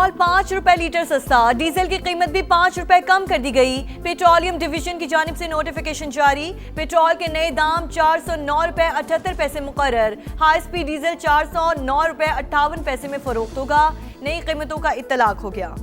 Petrol 5 रुपए litre सस्ता, diesel की कीमत भी 5 रुपए कम कर दी गई। पेट्रोलियम डिवीजन की जानिब से नोटिफिकेशन जारी। पेट्रोल के नए दाम 409 रुपए 78 पैसे मुकर्रर। हाई स्पीड डीजल 409 रुपए 58 पैसे में फरोख्त होगा। नई कीमतों का इत्तलाक हो गया।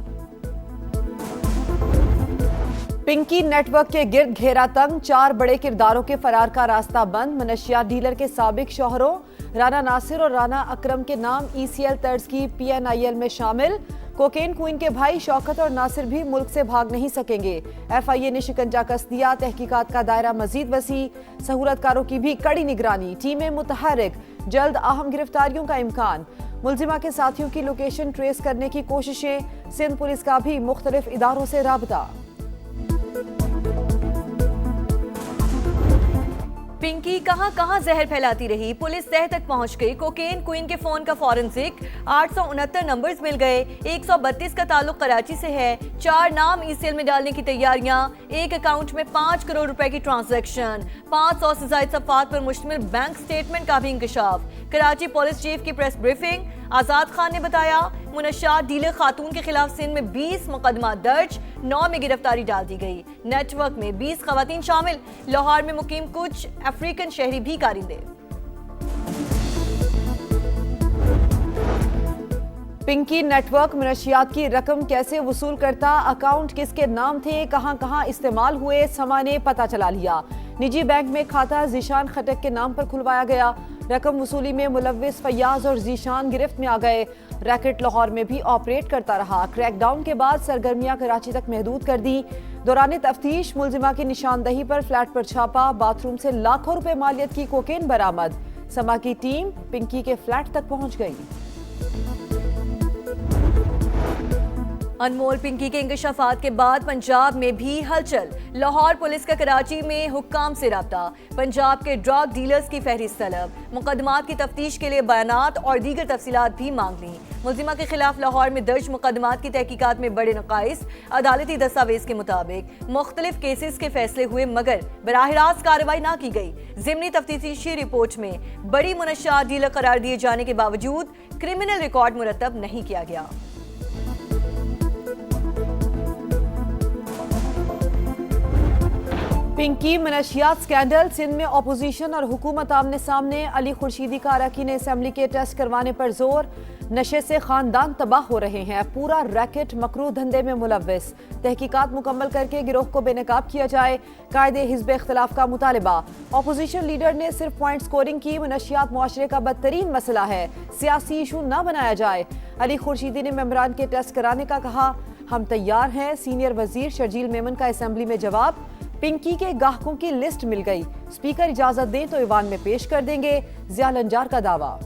पिंकी नेटवर्क के गिर्द घेरा तंग, 4 बड़े किरदारों के फरार का रास्ता बंद। मनशियात डीलर के साबिक शौहरों राना नासिर और राना अकरम के नाम ECL तर्ज की PNIL में शामिल। कोकेन क्वीन के भाई शौकत और नासिर भी मुल्क से भाग नहीं सकेंगे। FIA ने शिकंजा कस दिया। तहकीकात का दायरा मजीद वसी, सहूलतकारों की भी कड़ी निगरानी। टीमें मुतहरिक, जल्द अहम गिरफ्तारियों का इम्कान। मुलजिमा के साथियों की लोकेशन ट्रेस करने की कोशिशें। सिंध पुलिस का भी मुख्तलिफ इदारों से राबता। पिंकी कहां कहां जहर फैलाती रही, पुलिस तह तक पहुंच गई। कोकेन क्वीन के फोन का फॉरेंसिक, 869 नंबर्स मिल गए। 132 का ताल्लुक कराची से है। 4 नाम ECL में डालने की तैयारियां। एक अकाउंट में 5 करोड़ रुपए की ट्रांजैक्शन। 500 से ज्यादा सफ़ात पर मुश्तमिल बैंक स्टेटमेंट का भी इंकशाफ। कराची पुलिस चीफ की प्रेस ब्रीफिंग। आजाद खान ने बताया, मुनशात डीलर खातून के खिलाफ सिंध में 20 मुकदमा दर्ज, 9 में गिरफ्तारी डाल दी गई। नेटवर्क में 20 खवातीन शामिल। लाहौर में मुकीम कुछ अफ्रीकन शहरी भी कारिंदे। पिंकी नेटवर्क मनशियात की रकम कैसे वसूल करता, अकाउंट किसके नाम थे, कहां कहां इस्तेमाल हुए, समा ने पता चला लिया। निजी बैंक में खाता जीशान खटक के नाम पर खुलवाया गया। रकम वसूली में मुलव्विस फैयाज और जीशान गिरफ्त में आ गए। रैकेट लाहौर में भी ऑपरेट करता रहा। क्रैकडाउन के बाद सरगर्मियां कराची तक महदूद कर दी। दौरान तफ्तीश मुलजिमा की निशानदही पर फ्लैट पर छापा। बाथरूम से लाखों रुपए मालियत की कोकेन बरामद। समा की टीम पिंकी के फ्लैट तक पहुंच गई। अनमोल पिंकी के इंकशाफात के बाद पंजाब में भी हलचल। लाहौर पुलिस का कराची में हुक्काम से राब्ता। पंजाब के ड्रग डीलर्स की फहरिस्त तलब। मुकदमात की तफ्तीश के लिए बयानात और दीगर तफसीलात भी मांग ली। मुल्जिमा के खिलाफ लाहौर में दर्ज मुकदमात की तहकीकात में बड़े नकाइस। अदालती दस्तावेज के मुताबिक मुख्तलिफ केसेस के फैसले हुए मगर बराह रास्त कार्रवाई ना की गई। ज़िमनी तफ्तीशी रिपोर्ट में बड़ी मुनशात डीलर करार दिए जाने के बावजूद क्रिमिनल रिकॉर्ड मुरतब नहीं किया गया। पिंकी मनशियात स्कैंडल, सिंध में अपोजिशन और हुकूमत आमने सामने। अली खुर्शीदी का अरकान असेंबली के टेस्ट करवाने पर जोर। नशे से खानदान तबाह हो रहे हैं। पूरा रैकेट मकरू धंधे में मुलव्विस। तहकीकात मुकम्मल करके गिरोह को बेनकाब किया जाए। कायदे हिज़्ब इख्तिलाफ का मुतालबा। अपोजिशन लीडर ने सिर्फ पॉइंट स्कोरिंग की। मनशियात मुआशरे का बदतरीन मसला है, सियासी इशू न बनाया जाए। अली खुर्शीदी ने मेंबरान के टेस्ट कराने का कहा। हम तैयार हैं। सीनियर वजीर शर्जील मेमन का असेंबली में जवाब। पिंकी के गाहकों की लिस्ट मिल गई। स्पीकर इजाजत दें तो ईवान में पेश कर देंगे। जिया लंजार का दावा।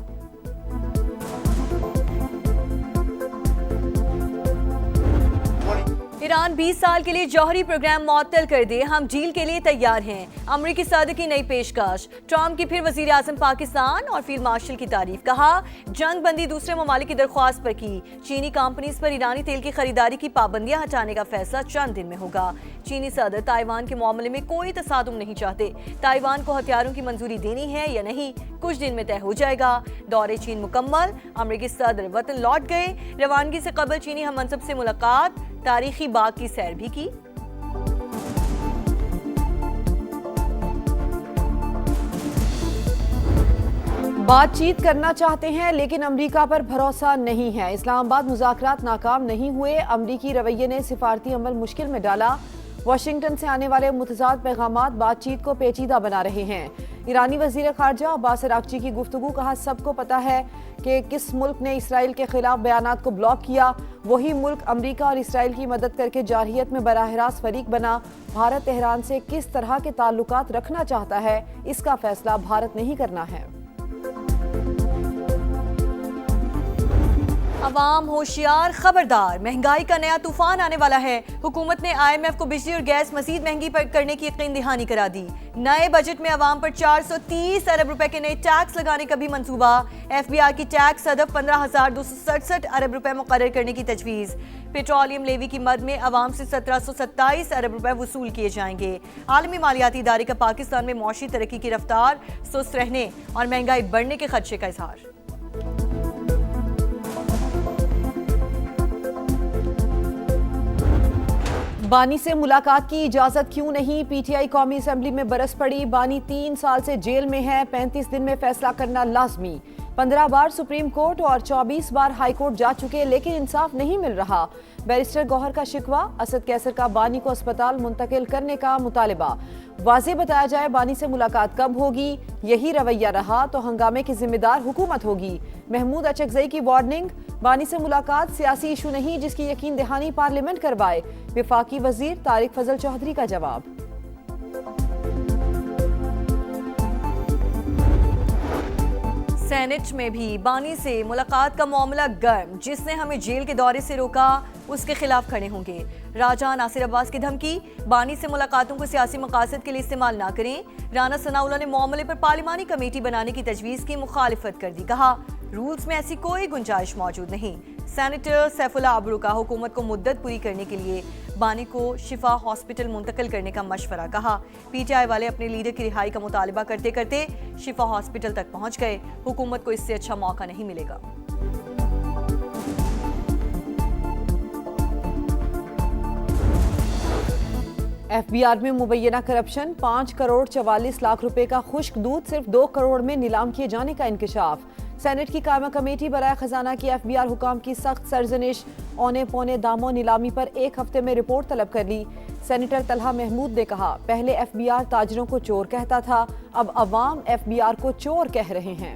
ईरान 20 साल के लिए जौहरी प्रोग्राम मुअत्तल कर दे, हम डील के लिए तैयार हैं। अमरीकी सदर की नई पेशकश। ट्रंप की फिर वजीर आजम पाकिस्तान और फील्ड मार्शल की तारीफ। कहा, जंग बंदी दूसरे ममालिक की दरख्वास्त पर की। चीनी कंपनीज पर ईरानी तेल की खरीदारी की पाबंदियां हटाने का फैसला चंद दिन में होगा। चीनी सदर ताइवान के मामले में कोई तसादुम नहीं चाहते। ताइवान को हथियारों की मंजूरी देनी है या नहीं, कुछ दिन में तय हो जाएगा। दौरे चीन मुकम्मल। अमरीकी सदर वतन लौट गए। रवानगी से कबल चीनी हममनसब से मुलाकात, तारीखी बाग की सैर भी की। बातचीत करना चाहते हैं लेकिन अमेरिका पर भरोसा नहीं है। इस्लामाबाद मुज़ाकरात नाकाम नहीं हुए। अमरीकी रवैये ने सिफारती अमल मुश्किल में डाला। वाशिंगटन से आने वाले मुतजाद पैगामात बातचीत को पेचीदा बना रहे हैं। ईरानी वजीर खारजा अब्बास अरागची की गुफ्तगू। कहा, सबको पता है कि किस मुल्क ने इसराइल के खिलाफ बयानात को ब्लॉक किया। वही मुल्क अमरीका और इसराइल की मदद करके जारहियत में बराह रास्त फरीक बना। भारत तेहरान से किस तरह के ताल्लुकात रखना चाहता है, इसका फैसला भारत ने ही करना है। अवाम होशियार, खबरदार, महंगाई का नया तूफान आने वाला है। हुकूमत ने IMF को बिजली और गैस मजीद महंगी करने की यकीन दहानी करा दी। नए बजट में अवाम पर 430 अरब रुपए के नए टैक्स लगाने का भी मंसूबा। FBI की टैक्स हदफ 15,267 अरब रुपए मुकर्रर करने की तजवीज़। पेट्रोलियम लेवी की मद में अवाम से 1727 अरब रुपए वसूल किए जाएंगे। आलमी मालियाती इदारे का पाकिस्तान में मौशी तरक्की की रफ्तार सुस्त रहने और महंगाई बढ़ने के खदशे का इजहार। बानी से मुलाकात की इजाजत क्यों नहीं? पीटीआई कौमी असेंबली में बरस पड़ी। बानी 3 साल से जेल में है, 35 दिन में फैसला करना लाजमी। 15 बार सुप्रीम कोर्ट और 24 बार हाई कोर्ट जा चुके, लेकिन इंसाफ नहीं मिल रहा। बैरिस्टर गौहर का शिकवा, असद कैसर का बानी को अस्पताल मुंतकिल करने का मुतालिबा। वाज़ेह बताया जाए बानी से मुलाकात कब होगी? यही रवैया रहा तो हंगामे की जिम्मेदार हुकूमत होगी। महमूद अचकजई की वार्निंग, बानी से मुलाकात सियासी इशू नहीं जिसकी यकीन दहानी पार्लियामेंट करवाए। विफाकी वजीर तारिक फजल चौधरी का जवाब। सेनेट में भी बानी से मुलाकात का मामला गर्म। जिसने हमें जेल के दौरे से रोका उसके खिलाफ खड़े होंगे। राजा नासिर अब्बास की धमकी, बानी से मुलाकातों को सियासी मकासद के लिए इस्तेमाल ना करें। राना सनाउल्लाह ने मामले पर पार्लिमानी कमेटी बनाने की तजवीज़ की मुखालिफत कर दी। कहा रूल्स में ऐसी कोई गुंजाइश मौजूद नहीं। सेनेटर सैफुल्लाह अब्रू का हुकूमत को मुद्दत पूरी करने के लिए बानी को शिफा हॉस्पिटल मुंतकिल करने का मशवरा। कहा पीटीआई वाले अपने लीडर की रिहाई का मुतालबा करते करते शिफा हॉस्पिटल तक पहुंच गए। हुकूमत को इससे अच्छा मौका नहीं मिलेगा। एफबीआर में मुबैना करप्शन, 5 करोड़ 44 लाख रुपए का खुश्क दूध सिर्फ 2 करोड़ में नीलाम किए जाने का इंकशाफ। सेनेट की कायमा कमेटी बराए खजाना की एफबीआर हुकाम की सख्त सरजनिश, औने पौने दामों नीलामी पर 1 हफ्ते में रिपोर्ट तलब कर ली। सेनेटर तलहा महमूद ने कहा पहले एफबीआर ताजरों को चोर कहता था, अब अवाम एफबीआर को चोर कह रहे हैं।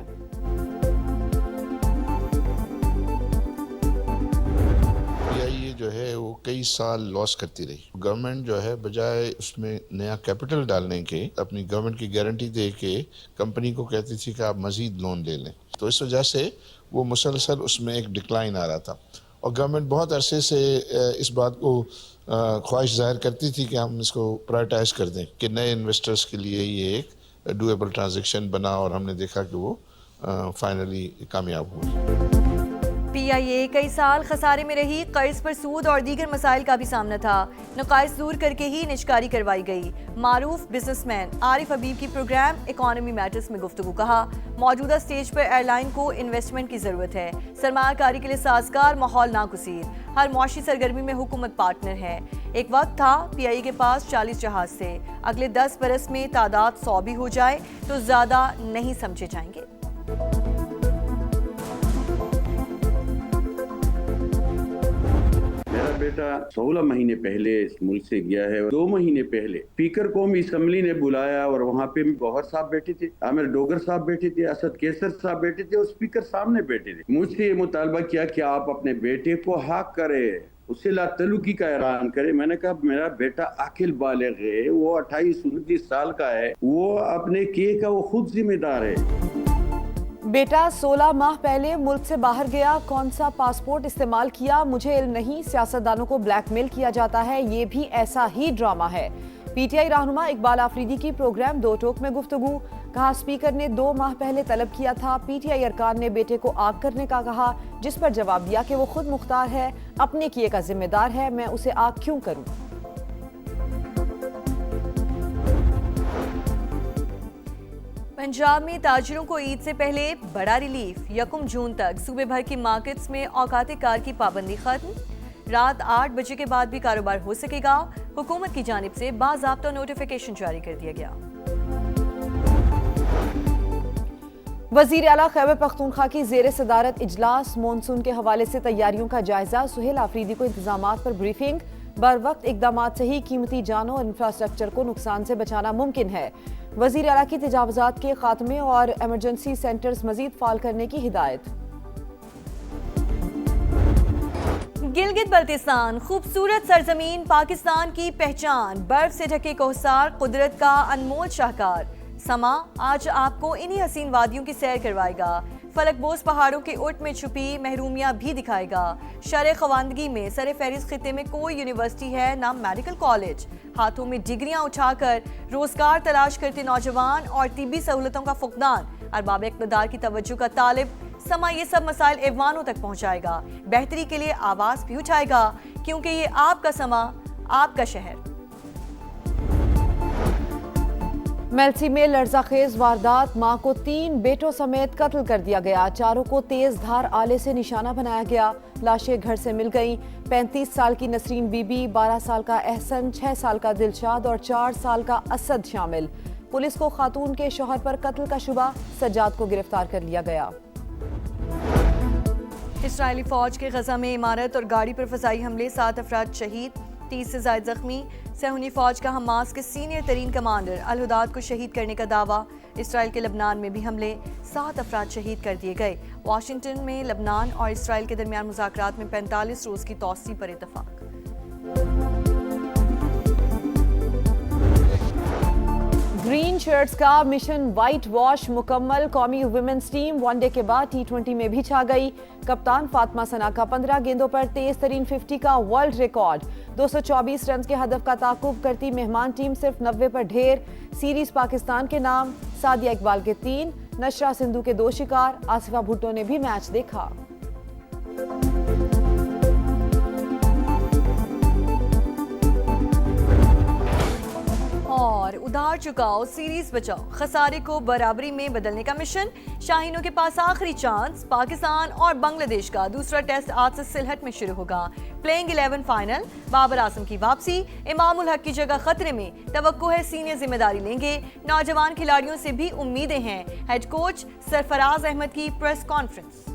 ये जो है वो कई साल लॉस करती रही। गवर्नमेंट जो है बजाय उसमें नया कैपिटल डालने के अपनी गवर्नमेंट की गारंटी दे के कंपनी को कहती थी कि आप मजीद लोन ले लें। तो इस वजह से वो मुसलसल उसमें एक डिक्लाइन आ रहा था और गवर्नमेंट बहुत अरसे से इस बात को ख्वाहिश जाहिर करती थी कि हम इसको प्रायोरिटाइज कर दें कि नए इन्वेस्टर्स के लिए ये एक डूएबल ट्रांजैक्शन बना और हमने देखा कि वो फाइनली कामयाब हुआ। पीआईए कई साल खसारे में रही। कर्ज पर सूद और दीगर मसाइल का भी सामना था। नकाइस दूर करके ही निजकारी करवाई गई। मारूफ बिजनेसमैन आरिफ हबीब की प्रोग्राम इकोनॉमी मैटर्स में गुफ्तगू। कहा मौजूदा स्टेज पर एयरलाइन को इन्वेस्टमेंट की जरूरत है। सरमायाकारी के लिए साजगार माहौल नागुज़ीर। हर मुआशी सरगर्मी में हुकूमत पार्टनर है। एक वक्त था पीआईए के पास 40 जहाज थे। अगले 10 बरस में तादाद 100 भी हो जाए तो ज्यादा नहीं समझे जाएंगे। बेटा 16 महीने पहले इस मुल्क से गया है। 2 महीने पहले स्पीकर कौमी असम्बली ने बुलाया और वहाँ पे गौहर साहब बैठे थे, आमिर डोगर साहब बैठे थे, असद कैसर साहब बैठे थे और स्पीकर सामने बैठे थे। मुझसे ये मुतालबा किया कि आप अपने बेटे को हक करे, उससे लातलुकी का ऐलान करे। मैंने कहा मेरा बेटा आकिल बालिग है, वो 28-29 साल का है, वो अपने किए का वो खुद जिम्मेदार है। बेटा 16 माह पहले मुल्क से बाहर गया, कौन सा पासपोर्ट इस्तेमाल किया मुझे इल्म नहीं। सियासतदानों को ब्लैकमेल किया जाता है, ये भी ऐसा ही ड्रामा है। पीटीआई रहनुमा इकबाल आफरीदी की प्रोग्राम दो टोक में गुफ्तगू। कहा स्पीकर ने 2 माह पहले तलब किया था। पीटीआई अरकान ने बेटे को आग करने का कहा, जिस पर जवाब दिया कि वो खुद मुख्तार है, अपने किए का जिम्मेदार है, मैं उसे आग क्यों करूं। पंजाब में ताजिरों को ईद से पहले बड़ा रिलीफ। 1 जून तक सूबे भर की मार्केट्स में औकात कार की पाबंदी खत्म। रात 8 बजे के बाद भी कारोबार हो सकेगा। हुकूमत की जानिब से बाज़ाब्ता नोटिफिकेशन जारी कर दिया गया। वज़ीर आला खैबर पख्तूनख्वा की ज़ेर सदारत इजलास। मॉनसून के हवाले से तैयारियों का जायजा। सुहेल आफरीदी को इंतजामात पर ब्रीफिंग। बर वक्त इकदामात से ही कीमती जानों और इंफ्रास्ट्रक्चर को नुकसान से बचाना मुमकिन है। वज़ीर आला की तजावुज़ात के खात्मे और एमरजेंसी सेंटर्स मजीद फाल करने की हिदायत। गिलगित बल्तिस्तान खूबसूरत सरजमीन, पाकिस्तान की पहचान। बर्फ से ढके कोहसार, कुदरत का अनमोल शाहकार। समा आज आपको इन्हीं हसीन वादियों की सैर करवाएगा। फलकबोस पहाड़ों के उठ में छुपी महरूमियां भी दिखाएगा। शर खवानदगी में सर फहरिस्त खिते में कोई यूनिवर्सिटी है ना मेडिकल कॉलेज। हाथों में डिग्रियां उठाकर रोजगार तलाश करते नौजवान और तिब्बी सहूलतों का फुकदान। अरबाब इक़्तिदार की तवज्जो का तालिब। समा ये सब मसाइल ऐवानों तक पहुंचाएगा। बेहतरी के लिए आवाज भी उठाएगा, क्योंकि ये आपका समा, आपका शहर। मेल्सी में लर्जाखेज वारदात, मां को 3 बेटों समेत कत्ल कर दिया गया। चारों को तेज धार आले से निशाना बनाया गया। लाशें घर से मिल गईं। 35 साल की नसरीन बीबी, 12 साल का एहसन, 6 साल का दिलशाद और 4 साल का असद शामिल। पुलिस को खातून के शौहर पर कत्ल का शुबा, सज्जाद को गिरफ्तार कर लिया गया। इस्राएली फौज के गजा में इमारत और गाड़ी पर फजाई हमले, 7 अफराद शहीद, 30 से ज्यादा जख्मी। सहूनी फौज का हमास के सीनियर तरीन कमांडर अल-हुदाद को शहीद करने का दावा। इसराइल के लबनान में भी हमले, 7 अफराद शहीद कर दिए गए। वाशिंगटन में लबनान और इसराइल के दरमियान मुज़ाकरात में 45 रोज की तौसी पर इत्तफाक। ग्रीन शर्ट्स का मिशन वाइट वॉश मुकम्मल। कौमी वुमेन्स टीम वनडे के बाद T20 में भी छा गई। कप्तान फातिमा सना का 15 गेंदों पर तेज तरीन 50 का वर्ल्ड रिकॉर्ड। 224 रन के हदफ का ताकुब करती मेहमान टीम सिर्फ 90 पर ढेर। सीरीज पाकिस्तान के नाम, सादिया इकबाल के 3, नशरा सिंधु के 2 शिकार। आसिफा भुट्टो ने भी मैच देखा। और उधार चुकाओ, सीरीज बचाओ, खसारे को बराबरी में बदलने का मिशन। शाहीनों के पास आखिरी चांस। पाकिस्तान और बांग्लादेश का दूसरा टेस्ट आज से सिलहट में शुरू होगा। प्लेइंग 11 फाइनल, बाबर आजम की वापसी, इमामुल हक की जगह खतरे में। तवक्को है सीनियर जिम्मेदारी लेंगे। नौजवान खिलाड़ियों से भी उम्मीदें हैं। हेड कोच सरफराज अहमद की प्रेस कॉन्फ्रेंस।